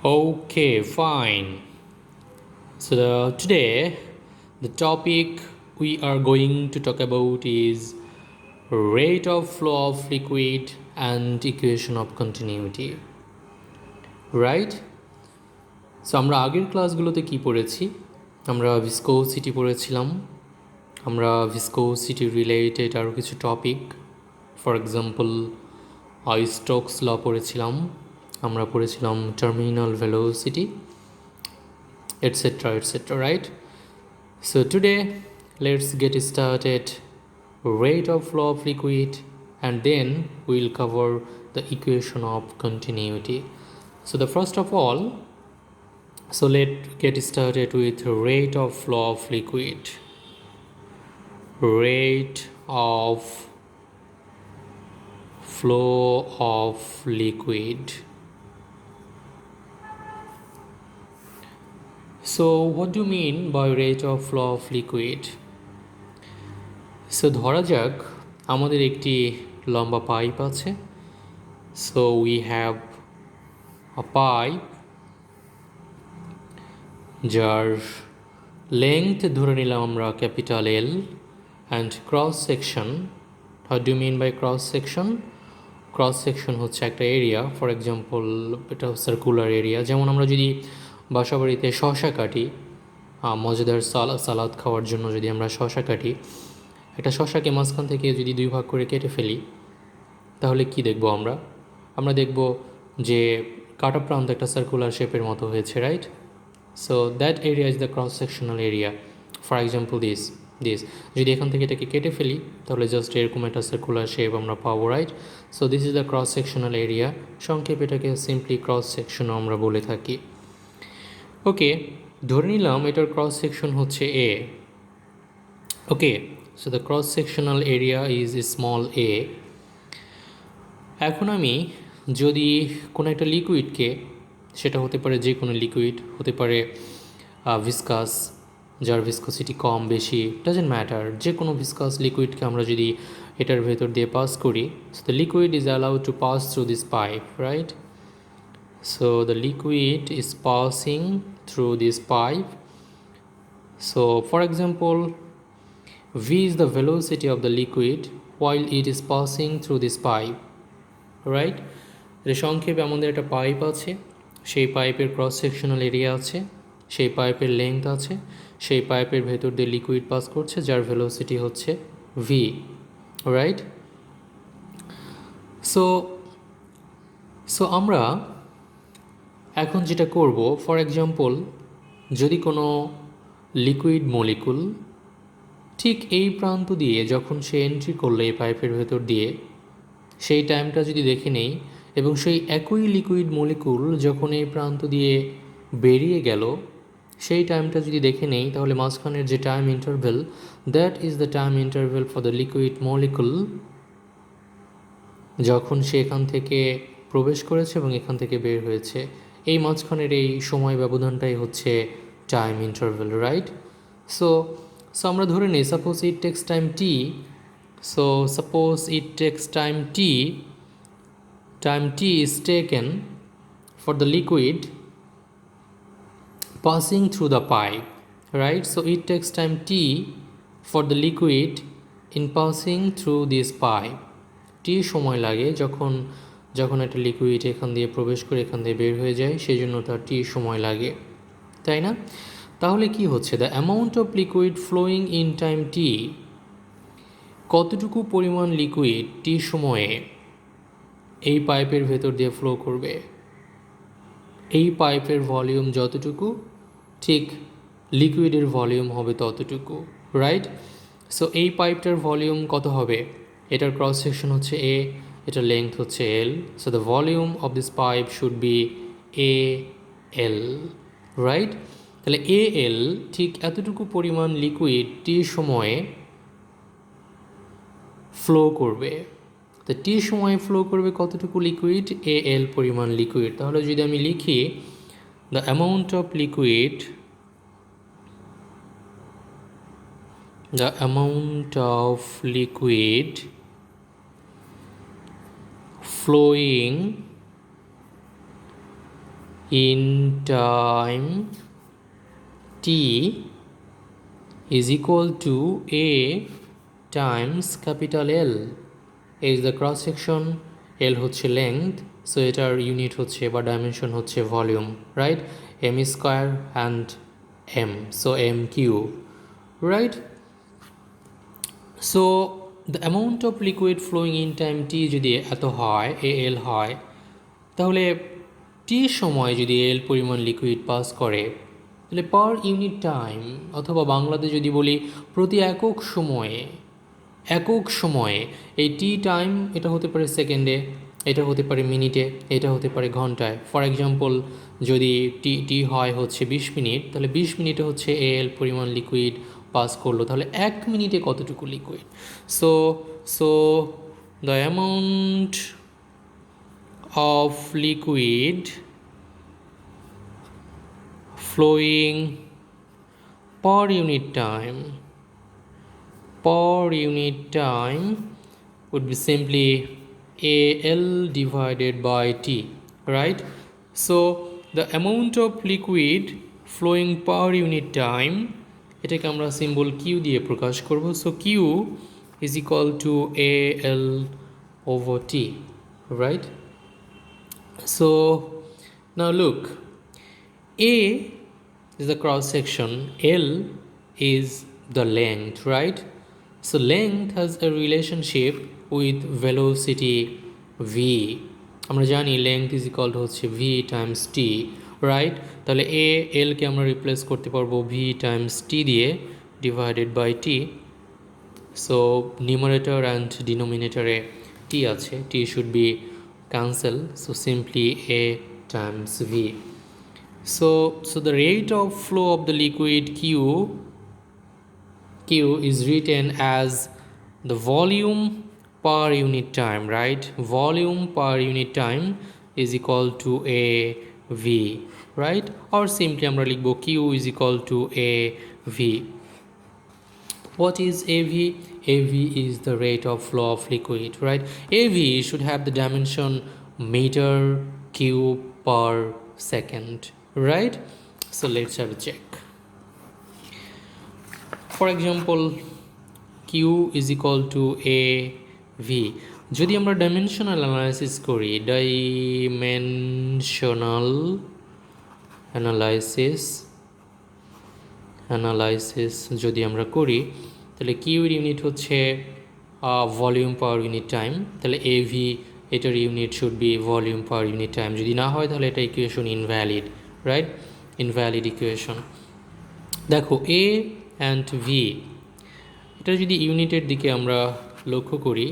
Okay, fine. Today, the topic we are going to talk about is rate of flow of liquid and equation of continuity. Right? আমরা আগের ক্লাসগুলোতে কি পড়েছি? আমরা viscosity পড়েছিলাম। আমরা ভিসকোসিটি রিলেটেড আরও কিছু টপিক, ফর এক্সাম্পল স্টোকস ল পড়েছিলাম। আমরা পড়েছিলাম terminal velocity, etc., right? So today let's get started rate of flow of liquid and then we'll cover the equation of continuity. So the first of all, let's get started with rate of flow of liquid. Rate of flow of liquid. So what do you mean by rate of flow of liquid? So ধরা যাক আমাদের একটি লম্বা pipe আছে। So we have a pipe যার length ধরে নিলাম আমরা capital L and cross section. How do you mean by cross section? Cross section হচ্ছে একটা এরিয়া, ফর এক্সাম্পল এটা সার্কুলার এরিয়া। যেমন আমরা যদি বাসাবাড়িতে শশা কাটি, মজাদার সালাদ খাওয়ার জন্য যদি আমরা শশা কাটি, একটা শশাকে মাঝখান থেকে যদি দুই ভাগ করে কেটে ফেলি, তাহলে কি দেখব আমরা দেখব যে কাটা প্রান্ত একটা সার্কুলার শেপের মতো হয়েছে, right? So that area is the cross sectional area. For example this যদি এখান থেকে এটাকে কেটে ফেলি তাহলে জাস্ট এরকম একটা সার্কুলার শেপ আমরা পাবো, right? So this is the cross sectional area. সংক্ষেপে এটাকে সিম্পলি ক্রস সেকশনও আমরা বলে থাকি। ওকে, ধরে নিলাম এটার ক্রস সেকশন হচ্ছে a. Okay, so the cross sectional area is small a. এখন আমি যদি কোনো একটা লিকুইডকে, সেটা হতে পারে যে কোনো লিকুইড, হতে পারে ভিসকাস যার ভিসকোসিটি কম বেশি, ডাজেন্ট ম্যাটার, যে কোনো ভিসকাস লিকুইডকে আমরা যদি এটার ভেতর দিয়ে পাস করি, so the liquid is allowed to pass through this pipe, right? So the liquid is passing through this pipe. So for example, v is the velocity of the liquid while it is passing through this pipe, right? এর সংক্ষেপে আমাদের একটা pipe আছে, সেই পাইপের cross sectional area আছে, সেই পাইপের লেন্থ আছে, সেই পাইপের ভেতর দিয়ে লিকুইড পাস করছে যার ভেলোসিটি হচ্ছে v, রাইট? সো আমরা এখন যেটা করব, ফর এক্সাম্পল যদি কোনো লিকুইড মলিকুল ঠিক এই প্রান্ত দিয়ে যখন সে এন্ট্রি করলো এই পাইপের ভেতর দিয়ে, সেই টাইমটা যদি দেখে নেই, এবং সেই একই লিকুইড মলিকুল যখন এই প্রান্ত দিয়ে বেরিয়ে গেল সেই টাইমটা যদি দেখে নেই, তাহলে মাঝখানের যে time interval, that is the time interval for the liquid molecule যখন সে এখান থেকে প্রবেশ করেছে এবং এখান থেকে বের হয়েছে। এই মাঝখানের এই সময় ব্যবধানটাই হচ্ছে টাইম ইন্টারভেল, রাইট? সো আমরা ধরে নিই suppose it takes time T. So suppose it takes time T is taken for the liquid passing through the pipe, right? So it takes time t for the liquid in passing through this pipe. t সময় লাগে যখন একটা liquid এখান দিয়ে প্রবেশ করে এখান দিয়ে বের হয়ে যায়, সেই জন্য তার t সময় লাগে, তাই না? তাহলে কি হচ্ছে, the amount of liquid flowing in time t, কতটুকু পরিমাণ লিকুইড t সময়ে এই পাইপের ভেতর দিয়ে ফ্লো করবে, এই পাইপের ভলিউম যতটুকু ঠিক লিকুইডের ভলিউম হবে ততটুকু, রাইট? সো এই পাইপটার ভলিউম কত হবে, এটার ক্রস সেকশন হচ্ছে এ, এটার লেংথ হচ্ছে l, so the volume of this pipe should be a l, right? তাহলে এ এল ঠিক এতটুকু পরিমাণ লিকুইড টি সময়ে ফ্লো করবে। তো টি সময়ে ফ্লো করবে কতটুকু লিকুইড, এ এল পরিমাণ লিকুইড। তাহলে যদি আমি লিখি the amount of liquid, flowing in time t is equal to A times capital L. A is the cross section, L হচ্ছে length, so এটার ইউনিট হচ্ছে বা ডাইমেনশন হচ্ছে volume, right? m square and m, so m cube, right? So the amount of liquid flowing in time t যদি এত হয়, al হয়, তাহলে t সময় যদি l পরিমাণ লিকুইড পাস করে, তাহলে পার ইউনিট টাইম, অথবা বাংলাতে যদি বলি প্রতি একক সময়ে এই টি টাইম, এটা হতে পারে সেকেন্ডে, এটা হতে পারে মিনিটে, এটা হতে পারে ঘন্টায়। ফর এক্সাম্পল, যদি টি হয় হচ্ছে 20 মিনিট, তাহলে 20 মিনিটে হচ্ছে এল পরিমাণ লিকুইড পাস করলো, তাহলে 1 মিনিটে কতটুকু liquid? So so the amount of liquid flowing per unit time would be simply AL divided by T, right? So the amount of liquid flowing per unit time, এটাকে আমরা সিম্বল Q দিয়ে প্রকাশ করব। So Q is equal to AL over T, right? So now look, A is the cross section, L is the length, right? So length has a relationship with velocity v. আমরা জানি length is equal to হচ্ছে v times t, right? তাহলে a l কে আমরা replace করতে পারবো v times t দিয়ে divided by t. So numerator and denominator A t আছে, t should be cancel, so simply a times v. So the rate of flow of the liquid Q is written as the volume per unit time, right? Volume per unit time is equal to AV, right? Or simply আমরা লিখব Q is equal to AV. What is AV? AV is the rate of flow of liquid, right? AV should have the dimension meter cube per second, right? So let's have a check. For example, Q is equal to AV. যদি আমরা dimensional analysis করি, analysis যদি আমরা করি, তাহলে Q এর unit হচ্ছে volume per unit time, তাহলে এভি এটার unit should be volume per unit time. যদি না হয় তাহলে এটা equation invalid, right? Invalid equation. দেখো এ অ্যান্ড ভি, এটা যদি ইউনিটের দিকে আমরা লক্ষ্য করি,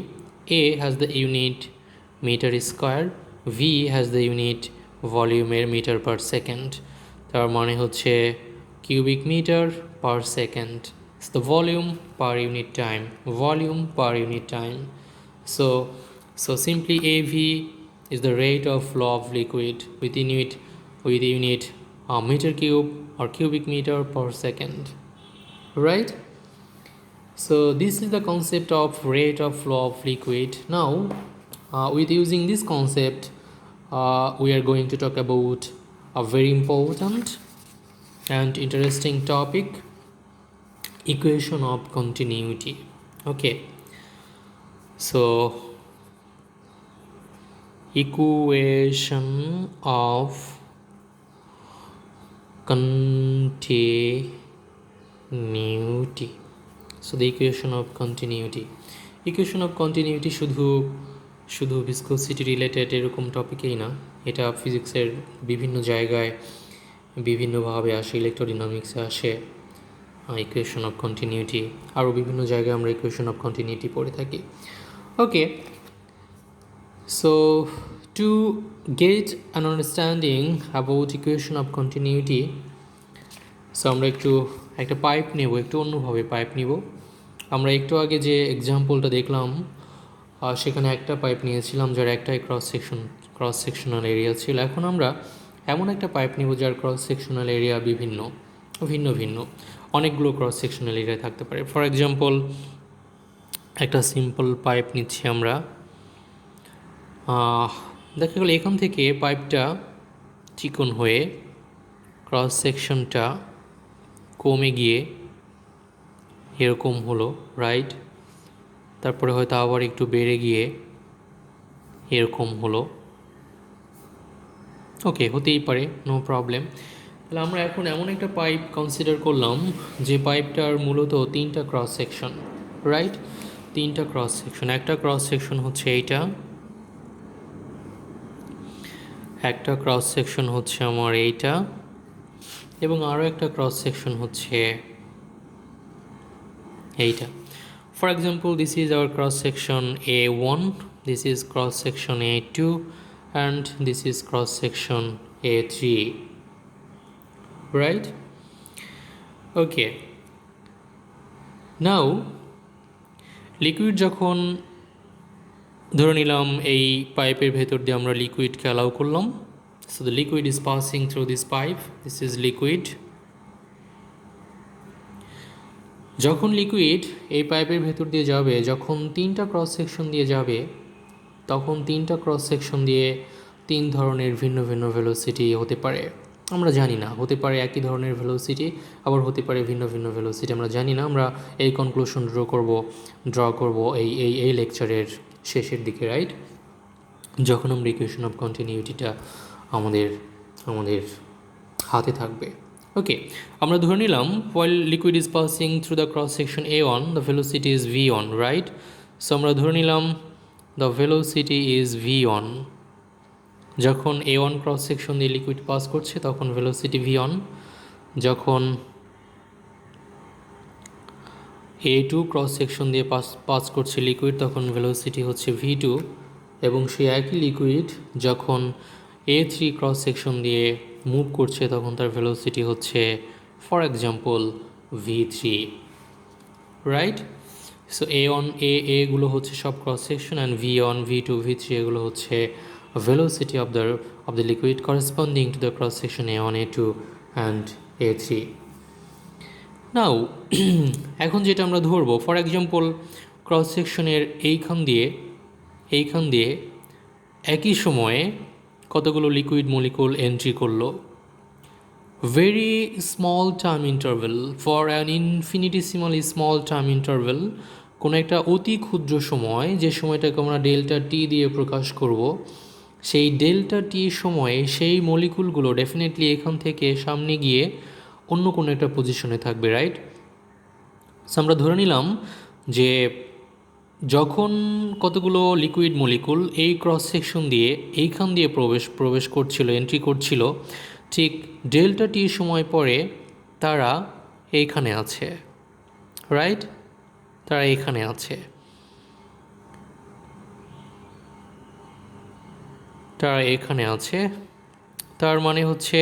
a has the unit metre square, v has the unit ভলিউমের মিটার পার সেকেন্ড, তার মানে হচ্ছে cubic meter per second. It's the volume per unit time. So simply AV is the rate of flow of liquid with unit meter cube or cubic meter per second, right? So this is the concept of rate of flow of liquid. Now with using this concept, we are going to talk about a very important and interesting topic, equation of continuity. Okay, so equation of continuity. So the equation of continuity শুধু viscosity related এরকম টপিকেই না, এটা ফিজিক্সের বিভিন্ন জায়গায় বিভিন্নভাবে আসে, ইলেকট্রোডাইনামিক্সে আসে ইকুয়েশন অফ কন্টিনিউটি, আরও বিভিন্ন জায়গায় আমরা ইকুয়েশন অফ কন্টিনিউটি পড়ে থাকি। Okay, so to get an understanding about equation of continuity, so আমরা একটা পাইপ নেব, একটু অন্যভাবে পাইপ নিব। আমরা একটু আগে যে এক্সাম্পলটা দেখলাম, সেখানে একটা পাইপ নিয়েছিলাম যার একটাই ক্রস সেকশনাল এরিয়া ছিল। এখন আমরা এমন একটা পাইপ নিব যার ক্রস সেকশনাল এরিয়া ভিন্ন অনেকগুলো ক্রস সেকশনাল এরিয়া থাকতে পারে। ফর এক্সাম্পল, একটা সিম্পল পাইপ নিচ্ছি আমরা, দেখা গেল এখান থেকে পাইপটা চিকন হয়ে ক্রস সেকশনটা কমে গিয়ে এরকম হলো, রাইট? তারপরে হয়তো আবার একটু বেড়ে গিয়ে এরকম হলো। ওকে, হতেই পারে, নো প্রবলেম। তাহলে আমরা এখন এমন একটা পাইপ কনসিডার করলাম যে পাইপটার মূলত 3টা ক্রস সেকশন, রাইট? 3টা ক্রস সেকশন। একটা ক্রস সেকশন হচ্ছে এইটা, একটা ক্রস সেকশন হচ্ছে আমার এইটা, এবং আরও একটা ক্রস সেকশন হচ্ছে এইটা। For example, this is our cross section A1, this is cross section A2, and this is cross section A3, right? Okay, now liquid যখন ধরে নিলাম এই পাইপের ভেতর দিয়ে আমরা লিকুইডকে অ্যালাউ করলাম, so the liquid is passing through this pipe, this is liquid. যখন লিকুইড এই পাইপের ভেতর দিয়ে যাবে, যখন 3টা ক্রস সেকশন দিয়ে যাবে, তখন 3টা ক্রস সেকশন দিয়ে 3 ধরনের ভিন্ন ভিন্ন ভেলোসিটি হতে পারে, আমরা জানি না। হতে পারে একই ধরনের ভেলোসিটি, আবার হতে পারে ভিন্ন ভিন্ন ভেলোসিটি, আমরা জানি না। আমরা এই কনক্লুশন ড্র করব এই লেকচারের শেষের দিকে, রাইট? যখন আমরা ইকুয়েশন অফ কন্টিনিউটিটা আমাদের হাতে থাকবে। ওকে, আমরা ধরে নিলাম while liquid is passing through the cross section A1, the velocity is v1, right? So আমরা ধরে নিলাম the velocity is v1. যখন A1 ক্রস সেকশন দিয়ে লিকুইড পাস করছে তখন ভেলোসিটি v1, যখন A2 ক্রস সেকশন দিয়ে পাস করছে লিকুইড তখন ভেলোসিটি হচ্ছে v2, এবং সেই একই লিকুইড যখন A3 ক্রস সেকশন দিয়ে মুভ করছে তখন তার ভেলোসিটি হচ্ছে for example v3, right? So A1 এগুলো হচ্ছে সব cross section, and v1 v2 v3 এগুলো হচ্ছে velocity of the liquid corresponding to the cross section A1 A2 and A3. নাও এখন যেটা আমরা ধরবো, ফর এক্সাম্পল ক্রস সেকশনের এইখান দিয়ে একই সময়ে কতগুলো লিকুইড মলিকুল এন্ট্রি করলো, very small time interval, for an infinitesimally small time interval, কোনো একটা অতি ক্ষুদ্র সময়, যে সময়টাকে আমরা ডেল্টা টি দিয়ে প্রকাশ করব, সেই ডেল্টা টি সময়ে সেই মলিকুলগুলো ডেফিনেটলি এখান থেকে সামনে গিয়ে অন্য কোনো একটা পজিশনে থাকবে, রাইট? সো আমরা ধরে নিলাম যে যখন কতগুলো লিকুইড মলিকুল এই ক্রস সেকশন দিয়ে এইখান দিয়ে প্রবেশ করছিল, এন্ট্রি করছিল, ঠিক ডেল্টা টি সময় পরে তারা এইখানে আছে, রাইট? তারা এখানে আছে, তারা এখানে আছে। তার মানে হচ্ছে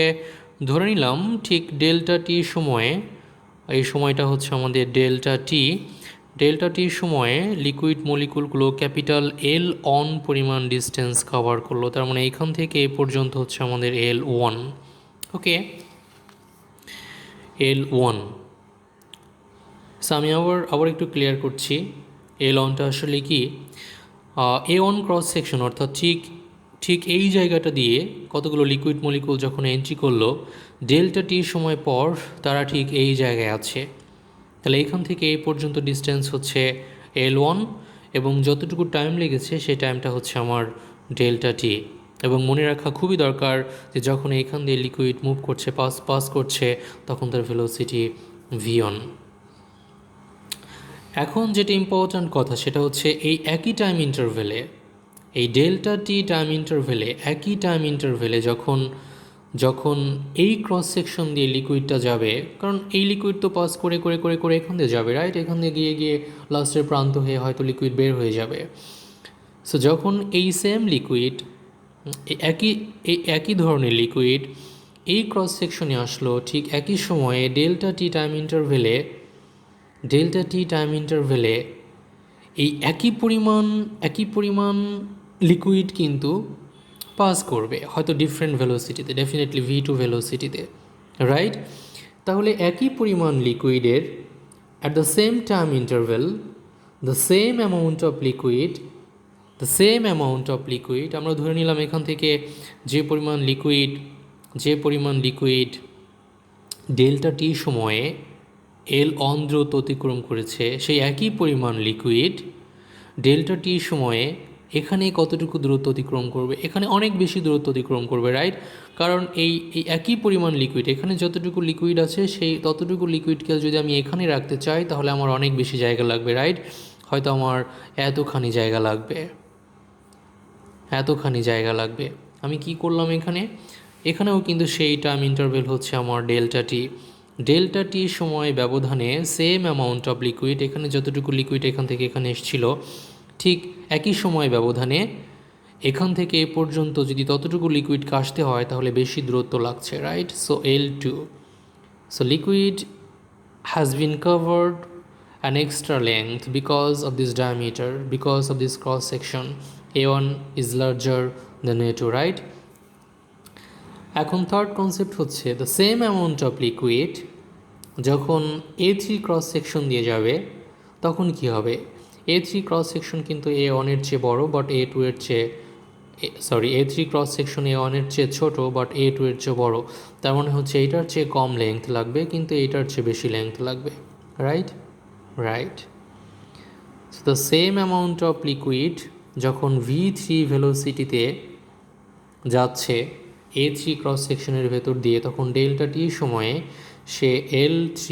ধরে নিলাম ঠিক ডেল্টা টি সময়ে, এই সময়টা হচ্ছে আমাদের ডেল্টা টি সময়ে লিকুইড মলিকুলগুলো ক্যাপিটাল এল অন পরিমাণ ডিস্টেন্স কভার করলো। তার মানে এইখান থেকে এই পর্যন্ত হচ্ছে আমাদের L1, ওকে, L1। সো আমি আবার একটু ক্লিয়ার করছি, L1টা আসলে কি, A1 ক্রস সেকশন, অর্থাৎ ঠিক এই জায়গাটা দিয়ে কতগুলো লিকুইড মলিকুল যখন এন্ট্রি করলো ডেল্টা টি সময় পর তারা ঠিক এই জায়গায় আছে। তাহলে এখান থেকে এই পর্যন্ত ডিস্টেন্স হচ্ছে L1, এবং যতটুকু টাইম লেগেছে সেই টাইমটা হচ্ছে আমার ডেল্টা টি। এবং মনে রাখা খুবই দরকার যে যখন এইখান দিয়ে লিকুইড মুভ করছে, পাস করছে, তখন তার ভেলোসিটি v1। এখন যেটা ইম্পর্ট্যান্ট কথা সেটা হচ্ছে এই একই টাইম ইন্টারভেলে, এই ডেল্টা টি টাইম ইন্টারভেলে, একই টাইম ইন্টারভেলে যখন এই ক্রস সেকশন দিয়ে লিকুইডটা যাবে, কারণ এই লিকুইড তো পাস করে এখান দিয়ে যাবে, রাইট? এখান দিয়ে গিয়ে লাস্টের প্রান্ত হয়ে হয়তো লিকুইড বের হয়ে যাবে। সো যখন এই সেম লিকুইড, একই ধরনের লিকুইড এই ক্রস সেকশনে আসলো, ঠিক একই সময়ে ডেল্টা টি টাইম ইন্টারভেলে এই একই পরিমাণ লিকুইড কিন্তু পাস করবে, হয়তো ডিফারেন্ট ভেলোসিটিতে, ডেফিনেটলি v2 ভেলোসিটিতে, রাইট? তাহলে একই পরিমাণ লিকুইডের at the same time interval the same amount of liquid, আমরা ধরে নিলাম এখান থেকে যে পরিমাণ লিকুইড যে পরিমাণ লিকুইড ডেল্টা টি সময়ে এল অন দ্রুত অতিক্রম করেছে, সেই একই পরিমাণ লিকুইড ডেল্টা টি সময়ে এখানে কতটুকু দূরত্ব অতিক্রম করবে, এখানে অনেক বেশি দূরত্ব অতিক্রম করবে, রাইট? কারণ এই একই পরিমাণ লিকুইড, এখানে যতটুকু লিকুইড আছে সেই ততটুকু লিকুইডকে যদি আমি এখানে রাখতে চাই তাহলে আমার অনেক বেশি জায়গা লাগবে, রাইট? হয়তো আমার এতখানি জায়গা লাগবে, আমি কি করলাম এখানেও কিন্তু সেই টাইম ইন্টারভেল হচ্ছে আমার ডেল্টা টি সময় ব্যবধানে সেম অ্যামাউন্ট অফ লিকুইড, এখানে যতটুকু লিকুইড এখান থেকে এখানে এসেছিল ঠিক একই সময় ব্যবধানে এখান থেকে এ পর্যন্ত যদি ততটুকু লিকুইডকে আসতে হয় তাহলে বেশি দূরত্ব লাগছে, right? So L2, so liquid has been covered an extra length because of this diameter, because of this cross section. A1 is larger than A2, right? এখন থার্ড কনসেপ্ট হচ্ছে the same amount of liquid যখন A3 cross section দিয়ে যাবে তখন কি হবে? A3 cross section কিন্তু A1 এর চেয়ে বড়, বাট A2 এর চেয়ে A3 ক্রস সেকশন A1 এর চেয়ে ছোট, বাট A2 এর চেয়ে বড়। তার মানে হচ্ছে এইটার চেয়ে কম লেংথ লাগবে কিন্তু এইটার চেয়ে বেশি লেংথ লাগবে, right? So the same amount of liquid যখন V3 ভেলোসিটিতে যাচ্ছে A3 ক্রস সেকশনের ভেতর দিয়ে, তখন ডেল্টা টি সময়ে সে L3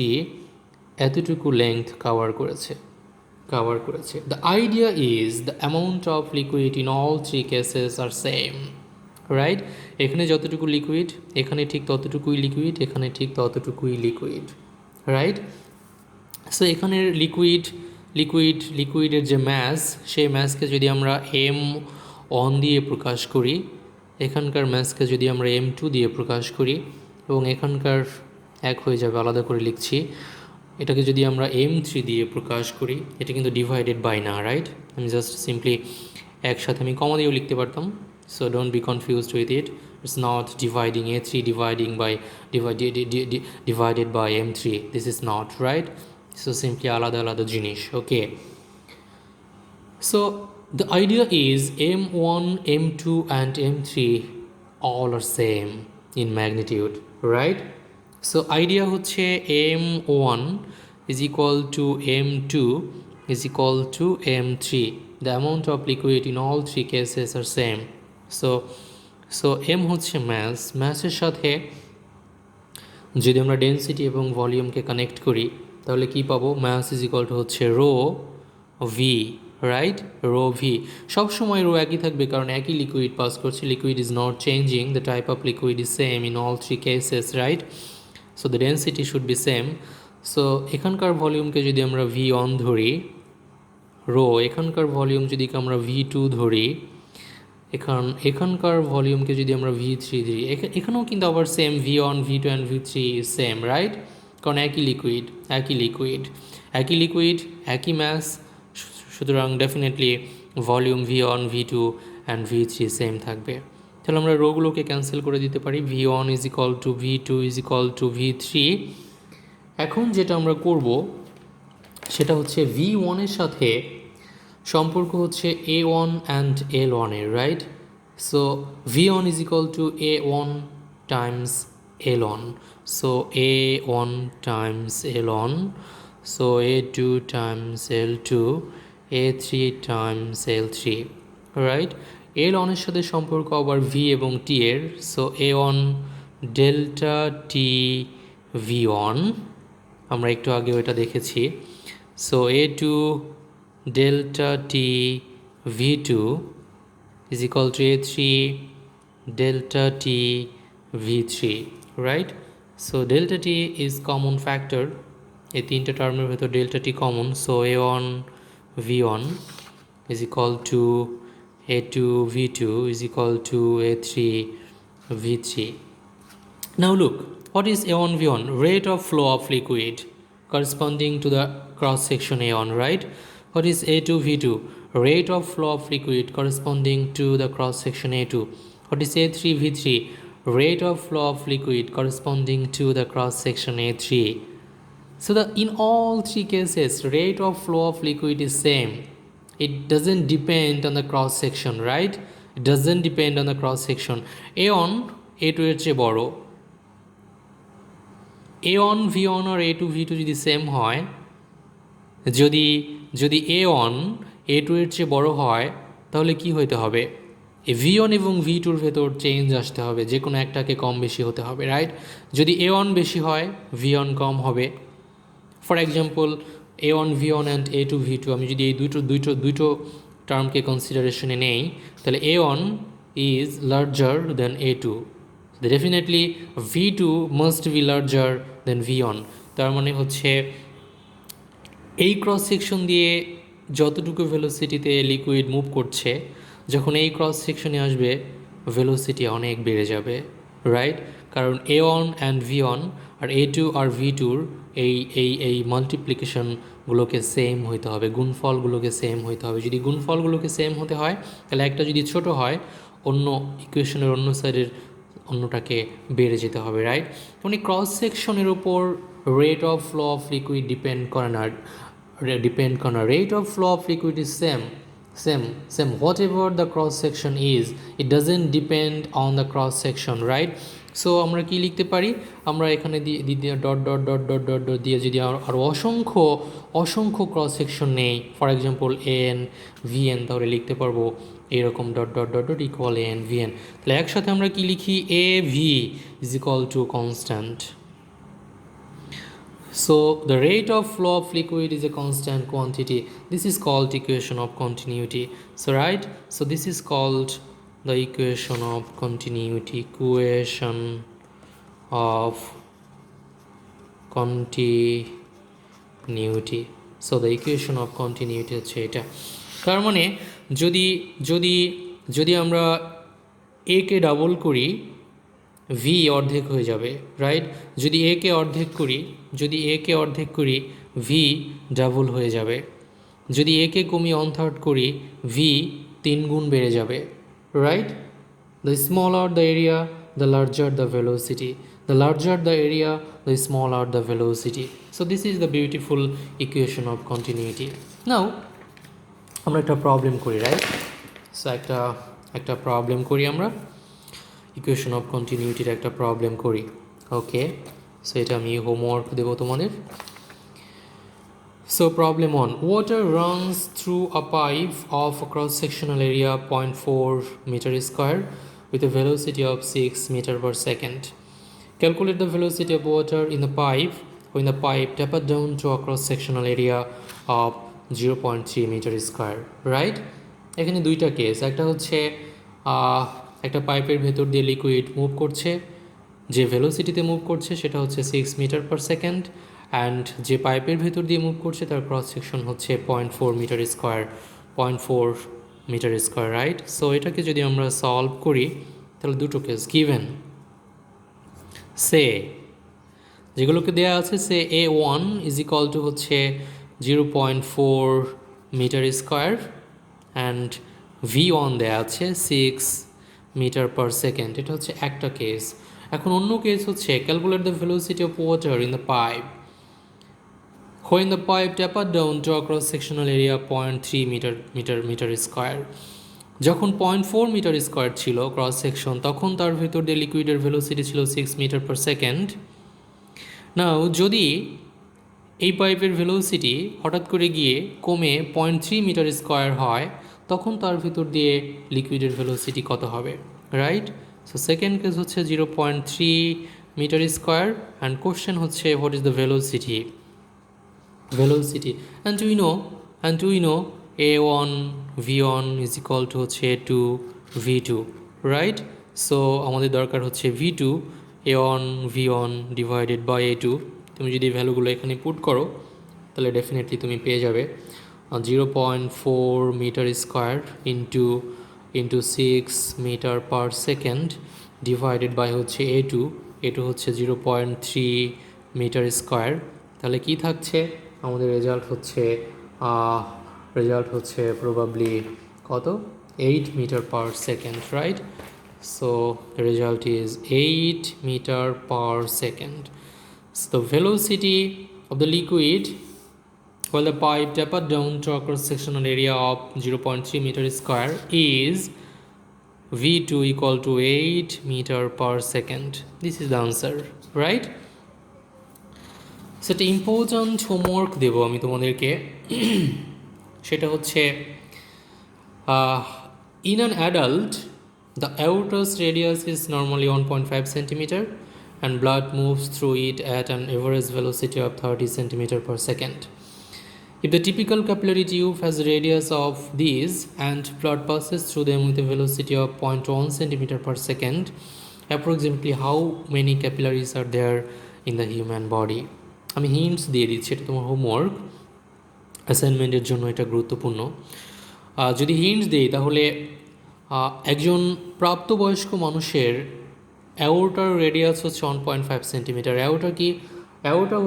এতটুকু লেংথ কাভার করেছে। The idea is the amount of liquid in all three cases are same, right? এখানে যতটুকু লিকুইড এখানে ঠিক ততটুকুই লিকুইড, এখানে ঠিক ততটুকুই লিকুইড, রাইট? সো এখানের লিকুইডের যে ম্যাস, সেই ম্যাসকে যদি আমরা M1 দিয়ে প্রকাশ করি, এখানকার ম্যাসকে যদি আমরা M2 দিয়ে প্রকাশ করি, এবং এখানকার এক হয়ে যাবে, আলাদা করে লিখছি, এটাকে যদি আমরা M3 দিয়ে প্রকাশ করি, এটা কিন্তু ডিভাইডেড বাই না, রাইট? আমি জাস্ট সিম্পলি একসাথে আমি কমা দিয়েও লিখতে পারতাম, so don't be confused with it, it's not dividing A3 divided by M3, this is not, right? So simply আলাদা জিনিস, ওকে? So the idea is M1, M2 and M3 all are same in magnitude, right? So idea হচ্ছে M1 is equal to M2 is equal to M3. The amount of liquid in all three cases are same. So M হচ্ছে ম্যাসের সাথে যদি আমরা density এবং ভলিউমকে connect করি তাহলে কি পাবো? ম্যাস ইজ ইকুয়াল টু হচ্ছে rho v, right? Rho v সবসময় রো একই থাকবে কারণ একই লিকুইড পাস করছে, liquid is not changing, the type of liquid is same in all three cases, right? So the density should be same. So এখানকার ভলিউমকে যদি আমরা V1 ধরি রো, এখানকার ভলিউম যদি আমরা V2 ধরি, এখানকার ভলিউমকে যদি আমরা V3 ধরি, এখানেও কিন্তু আবার same V1, V2 and V3 same, right? কারণ একই লিকুইড একই ম্যাস, সুতরাং definitely volume V1, V2 and V3 same থাকবে। তাহলে আমরা রোগুলোকে ক্যান্সেল করে দিতে পারি, V1 is equal two V2 is equal two V3। এখন যেটা আমরা করব সেটা হচ্ছে V1 এর সাথে সম্পর্ক হচ্ছে A1 অ্যান্ড L1 এর, right? So V1 is equal two A1 Times L1, so A1 Times L1, so A2 Times L2, A3 Times L3, right? L1 এর সাথে সম্পর্ক আবার V এবং T এর, সো A1 ডেল্টা টি V1, আমরা একটু আগে ওইটা দেখেছি। So A2 delta T V2 is equal to A3 delta T V3, right? So delta T is common factor, এই তিনটা টার্মের ভেতর delta T common, so A1 V1 is equal to A2 V2 is equal to A3 V3. Now look, what is A1 V1? Rate of flow of liquid corresponding to the cross section A1, right? What is A2 V2? Rate of flow of liquid corresponding to the cross section A2. What is A3 V3? Rate of flow of liquid corresponding to the cross section A3. So in all three cases, rate of flow of liquid is same. It doesn't depend on the cross section, right? It doesn't depend on the cross section. A1 A2 এর চেয়ে বড়, A1 V1 আর A2 V2 যদি same হয়, যদি যদি A1 A2 এর চেয়ে বড় হয়, তাহলে কি হইতে হবে? এই V1 এবং V2 ভেতর চেঞ্জ আসতে হবে, যে কোনো একটাকে কম বেশি হতে হবে, রাইট? যদি A1 বেশি হয়, V1 কম হবে। For example, A1 V1 and A2 V2, আমি যদি এই দুটো টার্মকে কনসিডারেশনে নেই, তাহলে A1 is larger then A2, definitely V2 must be larger then V1। তার মানে হচ্ছে এই ক্রস সেকশন দিয়ে যতটুকু ভেলোসিটিতে লিকুইড মুভ করছে, যখন এই ক্রস সেকশনে আসবে ভেলোসিটি অনেক বেড়ে যাবে, রাইট? কারণ A1 and V1 R A2 আর V2-র এই এই এই মাল্টিপ্লিকেশনগুলোকে সেম হইতে হবে, গুণফলগুলোকে সেম হইতে হবে। যদি গুণফলগুলোকে সেম হতে হয়, তাহলে একটা যদি ছোট হয়, অন্য ইকুয়েশনের অন্য সাইডের অন্যটাকে বেড়ে যেতে হবে, রাইট? মানে ক্রস সেকশনের উপর rate of flow of liquid depend করে না, rate of flow of liquid is same whatever the cross section is, it doesn't depend on the cross section, right? So আমরা কি লিখতে পারি? আমরা এখানে দিয়ে dot dot dot dot dot dot দিয়ে যদি আর অসংখ্য ক্রস সেকশন নেই, ফর এক্সাম্পল এন ভিএন, তাহলে লিখতে পারবো এরকম dot dot dot dot equal n v n. তাহলে একসাথে আমরা কি লিখি? A v is equal to constant. So the rate of flow of liquid is a constant quantity. This is called equation of continuity. So right, so this is called the equation of continuity, equation of continuity. So the equation of continuity হচ্ছে এটা। তার মানে যদি যদি যদি আমরা a K double করি, V অর্ধেক হয়ে যাবে, রাইট? যদি এ কে অর্ধেক করি ভি ডাবল হয়ে যাবে। যদি এ কে কমিয়ে 1/3 করি, ভি 3 গুণ বেড়ে যাবে, right? The smaller the area, the larger the velocity, the larger the area, the smaller the velocity. So this is the beautiful equation of continuity. Now আমরা একটা প্রবলেম করি, রাইট? সো একটা প্রবলেম করি আমরা, equation of কন্টিনিউটির একটা problem করি। ওকে, so এটা আমি হোমওয়ার্ক দেবো তোমাদের। So problem 1, water runs through a pipe of a cross sectional area 0.4 meter square with a velocity of 6 meter per second. Calculate the velocity of water in the pipe when the pipe tapered down to a cross sectional area of 0.3 meter square, right? এখানে দুইটা case, একটা হচ্ছে একটা পাইপের ভেতর দিয়ে liquid move করছে, যে ভেলোসিটিতে মুভ করছে সেটা হচ্ছে 6 মিটার পার সেকেন্ড, অ্যান্ড যে পাইপের ভেতর দিয়ে মুভ করছে তার ক্রস সেকশন হচ্ছে 0.4 metre square, 0.4 metre square, right? So এটাকে যদি আমরা সলভ করি, তাহলে দুটো কেস গিভেন। সে যেগুলোকে দেওয়া আছে, সে A1 ইজ ইকুয়াল টু হচ্ছে 0.4 মিটার স্কোয়ার অ্যান্ড V1 দেওয়া আছে 6 মিটার পার সেকেন্ড। এটা হচ্ছে একটা কেস। এখন অন্য কেস হচ্ছে calculate the velocity of water in the pipe when the pipe tapered down to a cross sectional area 0.3 metre square. যখন 0.4 মিটার স্কোয়ার ছিল ক্রস সেকশন, তখন তার ভেতর দিয়ে লিকুইডের ভেলোসিটি ছিল 6 মিটার পার সেকেন্ড। নাও যদি এই পাইপের ভেলোসিটি হঠাৎ করে গিয়ে কমে 0.3 মিটার স্কোয়ার হয়, তখন তার ভিতর দিয়ে লিকুইডের ভেলোসিটি কত হবে, রাইট? সো সেকেন্ড কেস হচ্ছে 0.3 মিটার স্কোয়ার, অ্যান্ড কোশ্চেন হচ্ছে what is the velocity, and we know A1 V1 is equal to হচ্ছে A2 V2, রাইট? সো আমাদের দরকার হচ্ছে V2, A1 V1 divided by A2। তুমি যদি ভ্যালুগুলো এখানে পুট করো, তাহলে ডেফিনেটলি তুমি পেয়ে যাবে 0.4 metre square into 6 metre per second divided by হচ্ছে A2 হচ্ছে 0.3 মিটার স্কোয়ার। তাহলে কি থাকছে আমাদের? রেজাল্ট হচ্ছে প্রবাবলি কত? 8 metre per second, right? So the result is 8 metre per second. So the velocity of the liquid while the pipe tapered down to a cross-sectional area of 0.3 meter square is V2 equal to 8 meter per second. This is the answer, right? সেটা important homework দেবো আমি তোমাদেরকে সেটা হচ্ছে in an adult the aorta's radius is normally 1.5 centimeter and blood moves through it at an average velocity of 30 centimeter per second. If the typical capillary tube has a radius of these and blood passes through them with a velocity of 0.1 centimeter per second, approximately how many capillaries are there in the human body? আমি hints দিয়ে দিচ্ছি, এটা তোমার homework অ্যাসাইনমেন্টের জন্য, এটা গুরুত্বপূর্ণ। যদি হিন্টস দিই তাহলে একজন প্রাপ্তবয়স্ক মানুষের অ্যাওর্টার রেডিয়াস হচ্ছে 1.5 সেন্টিমিটার। অ্যাওর্টা কি? অ্যাওর্টা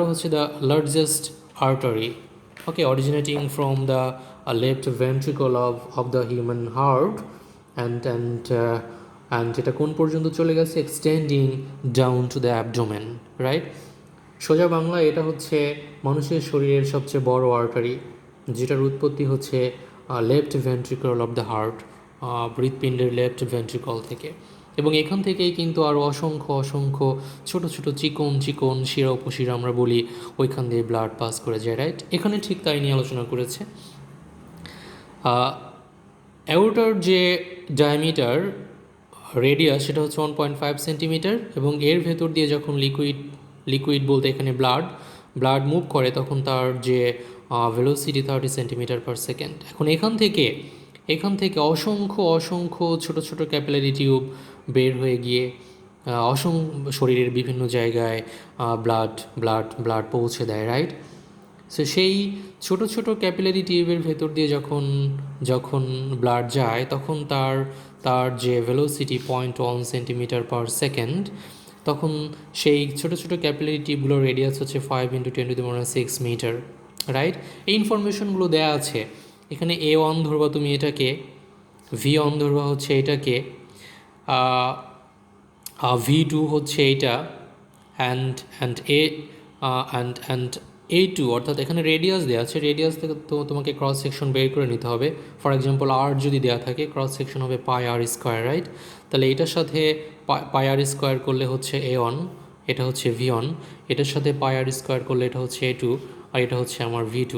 হচ্ছে the largest artery, okay, originating from the left ventricle of the human heart and এটা কোন পর্যন্ত চলে গেছে? Extending down to the abdomen, right? সোজা বাংলা এটা হচ্ছে মানুষের শরীরের সবচেয়ে বড় আর্টারি, যেটার উৎপত্তি হচ্ছে left ventricle of the heart, হৃৎপিণ্ডের লেফট ভেন্ট্রিকল থেকে। এবং এখান থেকেই কিন্তু আরও অসংখ্য ছোটো চিকন শিরা উপশিরা আমরা বলি, ওইখান দিয়ে ব্লাড পাস করে যায়, রাইট? এখানে ঠিক তাই নিয়ে আলোচনা করেছে। অ্যাওর্টার যে ডায়ামিটার রেডিয়াস সেটা হচ্ছে 1.5 সেন্টিমিটার, এবং এর ভেতর দিয়ে যখন লিকুইড বলতে এখানে ব্লাড মুভ করে তখন তার যে ভেলোসিটি 30 সেন্টিমিটার পার সেকেন্ড। এখন এখান থেকে অসংখ্য ছোট ক্যাপিলারি টিউব বের হয়ে গিয়ে শরীরের বিভিন্ন জায়গায় ব্লাড পৌঁছে দেয়, রাইট? সো সেই ছোট ক্যাপিলারি টিউবের ভেতর দিয়ে যখন ব্লাড যায় তখন তার যে ভেলোসিটি 0.1 সেন্টিমিটার পার সেকেন্ড, তখন সেই ছোট ক্যাপিলারি টিউবগুলোর রেডিয়াস হচ্ছে 5 × 10⁻⁶ মিটার, রাইট? এই ইনফরমেশনগুলো দেয়া আছে এখানে। A1 ধরবা তুমি এটাকে, V1 ধরবা হচ্ছে এটাকে, V2 হচ্ছে এইটা, অ্যান্ড A2, অর্থাৎ এখানে রেডিয়াস দেওয়া আছে, রেডিয়াস থেকে তো তোমাকে ক্রস সেকশন বের করে নিতে হবে। ফর এক্সাম্পল R যদি দেওয়া থাকে, ক্রস সেকশন হবে πr², রাইট? তাহলে এটার সাথে πr² করলে হচ্ছে A1, এটা হচ্ছে V1, এটার সাথে πr² করলে এটা হচ্ছে A2, আর এটা হচ্ছে আমার V2।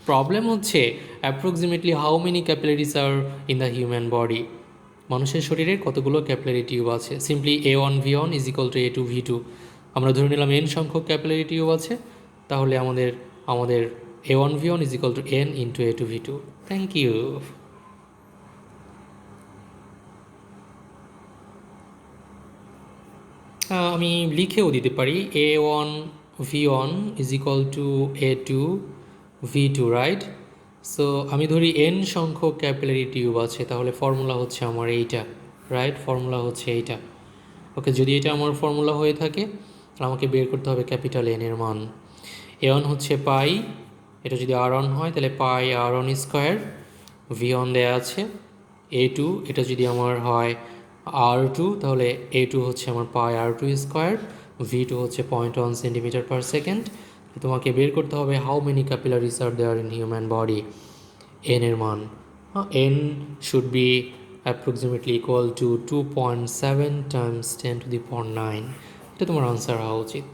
প্রবলেম হচ্ছে approximately how many capillaries are in the human body, মানুষের শরীরে কতগুলো ক্যাপিলারি টিউব আছে। Simply A1 V1 is equal to A2 V2, আমরা ধরে নিলাম n সংখ্যক ক্যাপিলারি টিউব আছে, তাহলে আমাদের A1 V1 is equal to n into A2 V2। Thank you. আমি লিখেও দিতে পারি A1 V1 is equal to A2 V2, right? So আমি ধরি n সংখ্যক ক্যাপিলারি টিউব আছে, তাহলে ফর্মুলা হচ্ছে আমার এইটা, রাইট? ফর্মুলা হচ্ছে এইটা, ওকে। যদি এটা আমার ফর্মুলা হয়ে থাকে তাহলে আমাকে বের করতে হবে ক্যাপিটাল N এর মান। A1 হচ্ছে পাই, এটা যদি R1 হয় তাহলে πr1², V1 দেয়া আছে। A2 এটা যদি আমার হয় R2 তাহলে A2 হচ্ছে আমার πr2², V2 হচ্ছে 0.1 সেন্টিমিটার পার সেকেন্ড। তোমাকে বের করতে হবে how many capillaries are there in human body, N এর মান। N should be approximately equal to 2.7 × 10⁹ এটা তোমার আনসার হওয়া উচিত।